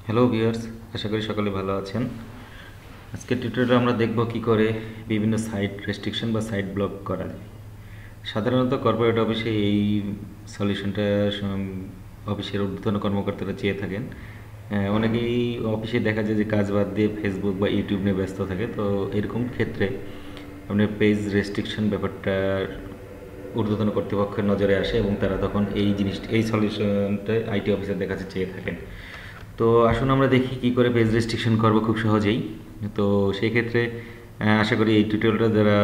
Hello viewers, আশা করি সকলে ভালো আছেন। আজকের টিউটোরিয়ালে আমরা দেখব কি করে বিভিন্ন সাইট রেস্ট্রিকশন বা সাইট ব্লক করা যায়। সাধারণত কর্পোরেট অফিসে এই সলিউশনটা অফিসের ঊর্ধ্বতন কর্মকর্তারা চেয়ে থাকেন। অনেকেই অফিসে দেখা যায় যে কাজ বাদ দিয়ে ফেসবুক বা ইউটিউব নিয়ে ব্যস্ত থাকে, তো এরকম ক্ষেত্রে আপনার পেজ রেস্ট্রিকশন ব্যাপারটার ঊর্ধ্বতন কর্তৃপক্ষের নজরে আসে এবং তারা তখন এই সলিউশনটা আইটি অফিসারদের কাছে চেয়ে থাকেন। তো আসুন আমরা দেখি কি করে পেজ রেস্ট্রিকশন করব খুব সহজেই। তো সেই ক্ষেত্রে আশা করি এই টিউটোরিয়ালটা যারা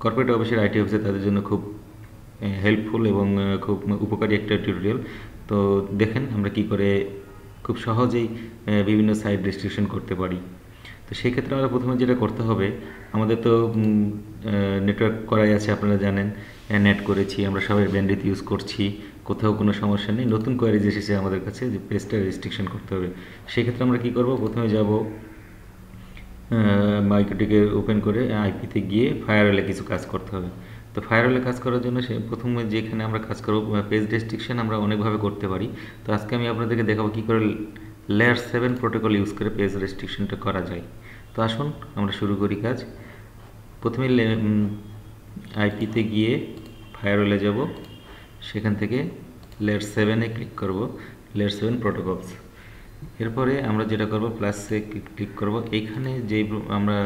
কর্পোরেট অফিসের আইটি অফিসে তাদের জন্য খুব হেল্পফুল এবং খুব উপকারী একটা টিউটোরিয়াল। তো দেখেন আমরা কি করে খুব সহজেই বিভিন্ন সাইট রেস্ট্রিকশন করতে পারি। তো সেই ক্ষেত্রে আমরা প্রথমে যেটা করতে হবে, আমাদের তো নেটওয়ার্ক করাই আছে, আপনারা জানেন। নেট করেছি, আমরা সবাই ব্যান্ডউইথ ইউজ করছি, কোথাও কোনো সমস্যা নেই। নতুন কোয়ারিজ এসেছে আমাদের কাছে যে পেজটা রেস্ট্রিকশন করতে হবে। সেক্ষেত্রে আমরা কি করব, প্রথমে যাব মাইক্রোটিকে ওপেন করে আইপিতে গিয়ে ফায়ারওয়েলে কিছু কাজ করতে হবে। তো ফায়ারওয়েলে কাজ করার জন্য সে প্রথমে যেখানে আমরা কাজ করব পেজ রেস্ট্রিকশন আমরা অনেকভাবে করতে পারি। তো আজকে আমি আপনাদেরকে দেখাবো কী করে লেয়ার 7 প্রোটোকল ইউজ করে পেজ রেস্ট্রিকশনটা করা যায়। তো আসুন আমরা শুরু করি কাজ। প্রথমে আইপিতে গিয়ে ফায়ারওয়েলে যাব, সেখান থেকে লেয়ার 7-এ ক্লিক করব, লেয়ার 7 প্রোটোকলস। এরপরে আমরা যেটা করব প্লাসে ক্লিক করব। এইখানে যে আমরা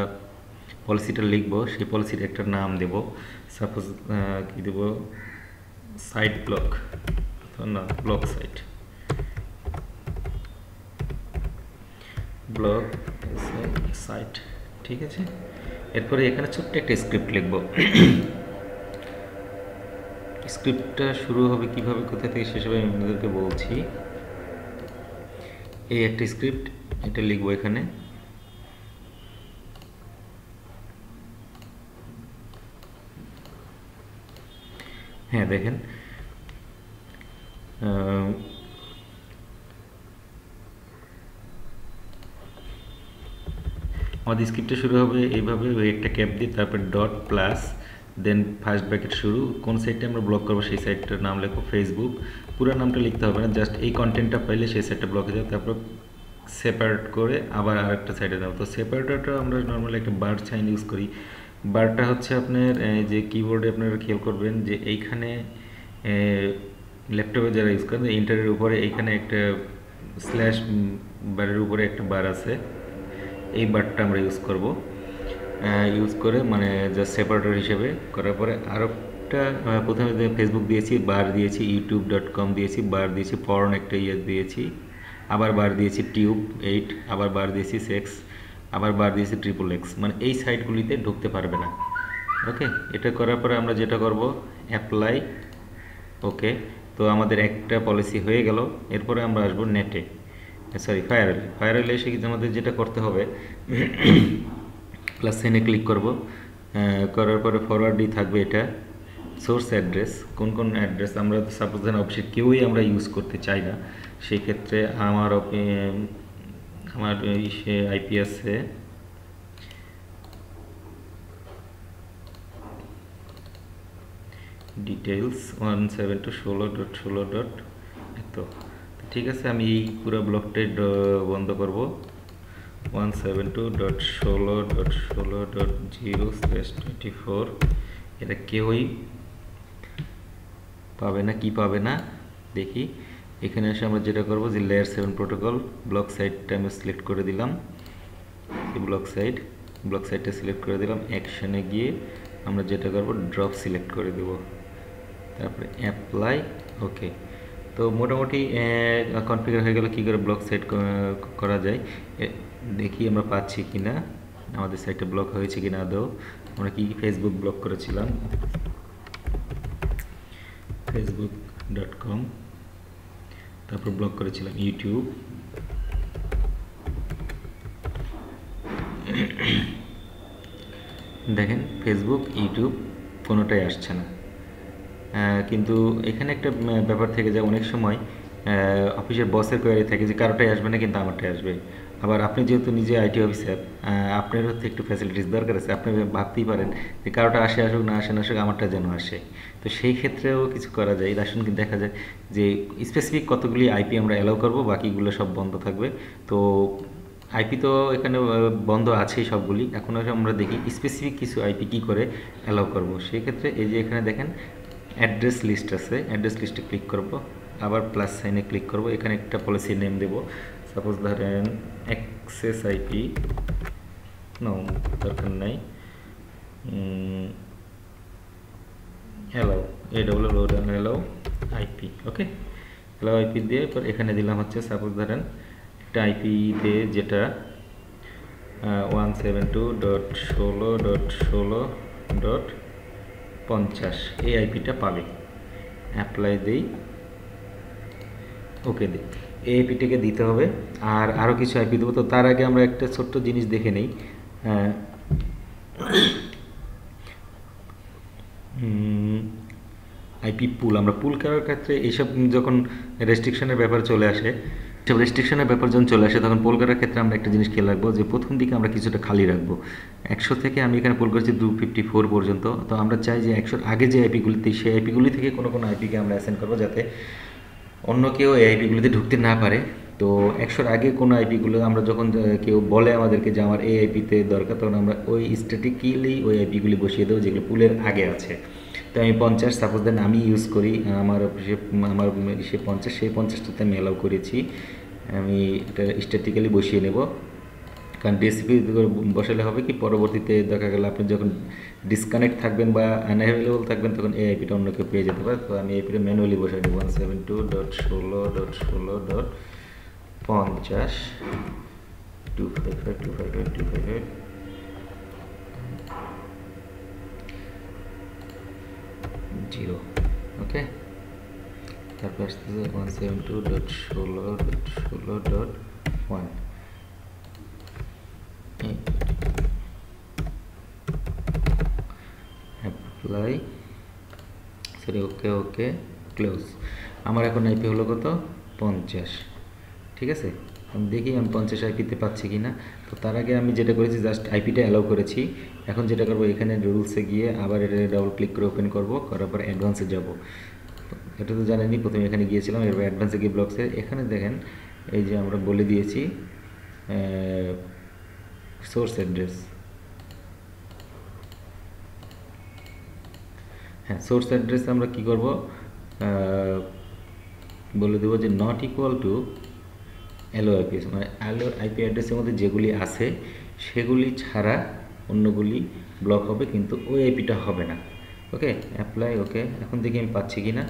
পলিসিটা লিখব সেই পলিসির একটা নাম দেব। সাপোজ কি দেব, সাইট ব্লক, না ব্লক সাইট, ব্লক সাইট, ঠিক আছে। এরপরে এখানে ছোট্ট একটা স্ক্রিপ্ট লিখব। স্ক্রিপ্টটা শুরু হবে কিভাবে, কোথা থেকে শেষ হবে আমি আপনাদেরকে বলছি। এই একটা স্ক্রিপ্ট, এটা লিখবো এখানে। হ্যাঁ দেখেন, আমাদের স্ক্রিপ্টটা শুরু হবে এইভাবে, একটা ক্যাপ দিয়ে তারপর ডট প্লাস দেন ফার্স্ট ব্র্যাকেট শুরু। কোন সাইটটা আমরা ব্লক করবো সেই সাইটটার নাম লেখো ফেসবুক। পুরো নামটা লিখতে হবে না, জাস্ট এই কন্টেন্টটা পাইলে সেই সাইটটা ব্লক হয়ে যাবে। তারপর সেপারেট করে আবার আরেকটা সাইটে যাবো। তো সেপারেটরটা আমরা নর্মালি একটা বার সাইন ইউজ করি। বারটা হচ্ছে আপনার যে কিবোর্ডে আপনারা খেয়াল করবেন যে এইখানে ল্যাপটপে যারা ইউজ করেন ইন্টারের উপরে এইখানে একটা স্ল্যাশ বারের উপরে একটা বার আছে, এই বারটা আমরা ইউজ করব। ইউজ করে মানে জাস্ট সেপারেটর হিসেবে করার পরে আরও একটা প্রথমে ফেসবুক দিয়েছি, বার দিয়েছি youtube.com দিয়েছি, বার দিয়েছি পর্ন একটা দিয়েছি, আবার বার দিয়েছি টিউব 8, আবার বার দিয়েছি সেক্স, আবার বার দিয়েছি XXX। মানে এই সাইটগুলিতে ঢুকতে পারবে না। ওকে, এটা করার পরে আমরা যেটা করব অ্যাপ্লাই। ওকে, তো আমাদের একটা পলিসি হয়ে গেল। এরপরে আমরা আসবো নেটে, সরি ফায়ারওয়েলে। ফায়ারওয়েলে এসে কিন্তু আমাদের যেটা করতে হবে প্লাস সাইনে ক্লিক করব। করার পরে ফরওয়ার্ডই থাকবে এটা সোর্স অ্যাড্রেস। কোন কোন অ্যাড্রেস আমরা সাপোজ ধরেন অফিসের কেউই আমরা ইউজ করতে চাই না, সেই ক্ষেত্রে আমার আইপি আছে ডিটেলস 172.16.16. এত ঠিক আছে, আমি এই পুরো ব্লকটাই বন্ধ করব। 172.16.16.0/24 এটা কেউই পাবে না। কি পাবে না দেখি। এখানে এসে আমরা যেটা করব যে লেয়ার 7 প্রোটোকল ব্লক সাইটটা আমি সিলেক্ট করে দিলাম। এই ব্লক সাইটটা সিলেক্ট করে দিলাম। অ্যাকশনে গিয়ে আমরা যেটা করব ড্রপ সিলেক্ট করে দেব, তারপরে অ্যাপ্লাই। ওকে, তো মোটামুটি কনফিগার হয়ে গেল কী করে ব্লক সেট করা যায়। দেখি আমরা পাচ্ছি কি না, আমাদের সাইটটা ব্লক হয়েছে কি না আদৌ। আমরা কি ফেসবুক ব্লক করেছিলাম, facebook.com, তারপর ব্লক করেছিলাম ইউটিউব, দেখেন ফেসবুক ইউটিউব কোনোটাই আসছে না। কিন্তু এখানে একটা ব্যাপার থেকে যায়, অনেক সময় অফিসের বসের কোয়ারি থাকে যে কারোটাই আসবে না কিন্তু আমারটাই আসবে। আবার আপনি যেহেতু নিজে আইটি অফিসার, আপনারও তো একটু ফ্যাসিলিটিস দরকার আছে। আপনি ভাবতেই পারেন যে কারোটা আসুক না আসুক আমারটা যেন আসে। তো সেই ক্ষেত্রেও কিছু করা যায়। আসুন কি দেখা যায় যে স্পেসিফিক কতগুলি আইপি আমরা অ্যালাউ করব, বাকিগুলো সব বন্ধ থাকবে। তো আইপি তো এখানে বন্ধ আছেই সবগুলি। এখন আমরা দেখি স্পেসিফিক কিছু আইপি কী করে অ্যালাউ করব। সেই ক্ষেত্রে এই যে এখানে দেখেন অ্যাড্রেস লিস্ট আছে, অ্যাড্রেস লিস্টে ক্লিক করব, আবার প্লাস সাইনে ক্লিক করব। এখানে একটা পলিসি নেম দেব, সাপোজ ধরেন অ্যাক্সেস আইপি, নো দরকার নাই, অ্যালাউ অ্যালাউ আইপি, ওকে। অ্যালাউ আইপি দিয়ে এরপর এখানে দিলাম হচ্ছে সাপোজ ধরেন একটা আইপিতে যেটা 172.16.16.50 এই আইপিটা পাবে। অ্যাপ্লাই দিই, ওকে দিই। এই আইপিটাকে দিতে হবে। আর আরও কিছু আইপি দেবো। তো তার আগে আমরা একটা ছোট্ট জিনিস দেখে নেই। আইপি পুল, আমরা পুল করার ক্ষেত্রে এইসব যখন রেস্ট্রিকশনের ব্যাপার চলে আসে, সব রেস্ট্রিকশনের ব্যাপার যখন চলে আসে তখন পোল করার ক্ষেত্রে আমরা একটা জিনিস খেয়াল রাখবো যে প্রথম দিকে আমরা কিছুটা খালি রাখবো। 100 থেকে আমি এখানে পোল করেছি 254 পর্যন্ত। তো আমরা চাই যে 100-র আগে যে আইপিগুলিতে, সেই আইপিগুলি থেকে কোনো আইপিকে আমরা অ্যাসাইন করবো যাতে অন্য কেউ এই আইপিগুলিতে ঢুকতে না পারে। তো 100-র আগে কোনো আইপিগুলো আমরা যখন কেউ বলে আমাদেরকে যে আমার এই আইপিতে দরকার, তখন আমরা ওই স্ট্যাটিক্যালি ওই আইপিগুলি বসিয়ে দেবো যেগুলো পুলের আগে আছে। তো আমি 50 সাপোজ দেন আমি ইউজ করি, আমার সে 50, সেই 50টাতে আমি অ্যালাউ করেছি। আমি এটা স্ট্যাটিক্যালি বসিয়ে নেব, কারণ ডিএসসিপি বসালে হবে কি পরবর্তীতে দেখা গেল আপনি যখন ডিসকানেক্ট থাকবেন বা আনঅ্যাভেলেবল থাকবেন তখন এই আইপিটা অন্য কেউ পেয়ে যেতে পারে। তো আমি আইপিটা ম্যানুয়ালি বসাই দেবো 172.16.16.50 255 0, ওকে। তারপর আসতেছে 172.16.16.1 অ্যাপ্লাই, সরি, ওকে ক্লোজ। আমার এখন আইপি হলো কত? 50, ঠিক আছে। আমি দেখি আমি 50 আইপিতে পাচ্ছি কি না। তো তার আগে আমি যেটা করেছি জাস্ট আইপিটা অ্যালাউ করেছি। এখন যেটা করবো এখানে রুলসে গিয়ে আবার এটা ডাবল ক্লিক করে ওপেন করবো, করার পর অ্যাডভান্সে যাব। এটা তো জানেনই, প্রথমে এখানে গিয়েছিলাম, এরপর অ্যাডভান্সে গিয়ে ব্লকসে এখানে দেখেন এই যে আমরা বলে দিয়েছি সোর্স অ্যাড্রেস। হ্যাঁ, সোর্স অ্যাড্রেস আমরা কি করব, বলে দেবো যে not equal to allow IP, মানে অ্যালো আইপি অ্যাড্রেসের মধ্যে যেগুলি আছে সেগুলি ছাড়া অন্যগুলি ব্লক হবে, কিন্তু ওই আইপিটা হবে না। ওকে, অ্যাপ্লাই, ওকে। এখন দেখি আমি পাচ্ছি কি না,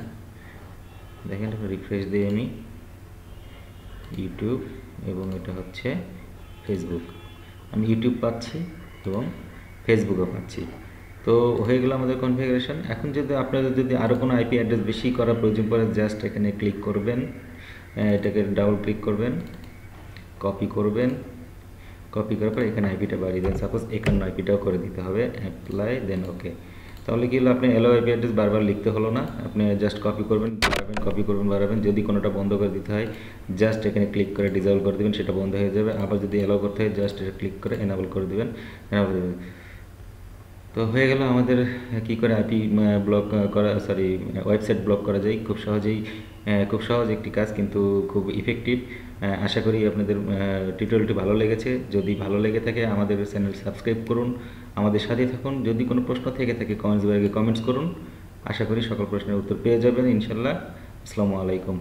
দেখেন রিফ্রেশ দিই আমি, ইউটিউব এবং এটা হচ্ছে ফেসবুক। আমি ইউটিউব পাচ্ছি এবং ফেসবুকও পাচ্ছি। তো হয়ে গেল আমাদের কনফিগারেশন। এখন যদি আপনাদের যদি আরও কোনো আইপি অ্যাড্রেস বেশি করার প্রয়োজন পড়ে, জাস্ট এখানে ক্লিক করবেন, এটাকে ডাবল ক্লিক করবেন, কপি করবেন, কপি করার পর এখানে আইপিটা বাড়িয়ে দেন, সাপোজ 51 আইপিটাও করে দিতে হবে, অ্যাপ্লাই দেন ওকে। তাহলে কি হলো, আপনি অ্যালো আইপি অ্যাড্রেস বারবার লিখতে হলো না, আপনি জাস্ট কপি করবেন বাড়াবেন, কপি করবেন বাড়াবেন। যদি কোনোটা বন্ধ করে দিতে হয় জাস্ট এখানে ক্লিক করে ডিসেবল করে দেবেন, সেটা বন্ধ হয়ে যাবে। আবার যদি অ্যালাউ করতে হয় জাস্ট এটা ক্লিক করে এনাবল করে দেবেন, এনাবল দেবেন। তো হয়ে গেল আমাদের কি করে আইপি ব্লক করা, সরি ওয়েবসাইট ব্লক করা যায় খুব সহজেই। খুব সহজ একটি কাজ, কিন্তু খুব ইফেক্টিভ। আশা করি আপনাদের টিউটোরিয়ালটি ভালো লেগেছে। যদি ভালো লেগে থাকে আমাদের চ্যানেল সাবস্ক্রাইব করুন, আমাদের সাথে থাকুন। যদি কোনো প্রশ্ন থেকে থাকে কমেন্টস বক্সে কমেন্টস করুন। আশা করি সকল প্রশ্নের উত্তর পেয়ে যাবেন ইনশাল্লাহ। আসসালামু আলাইকুম।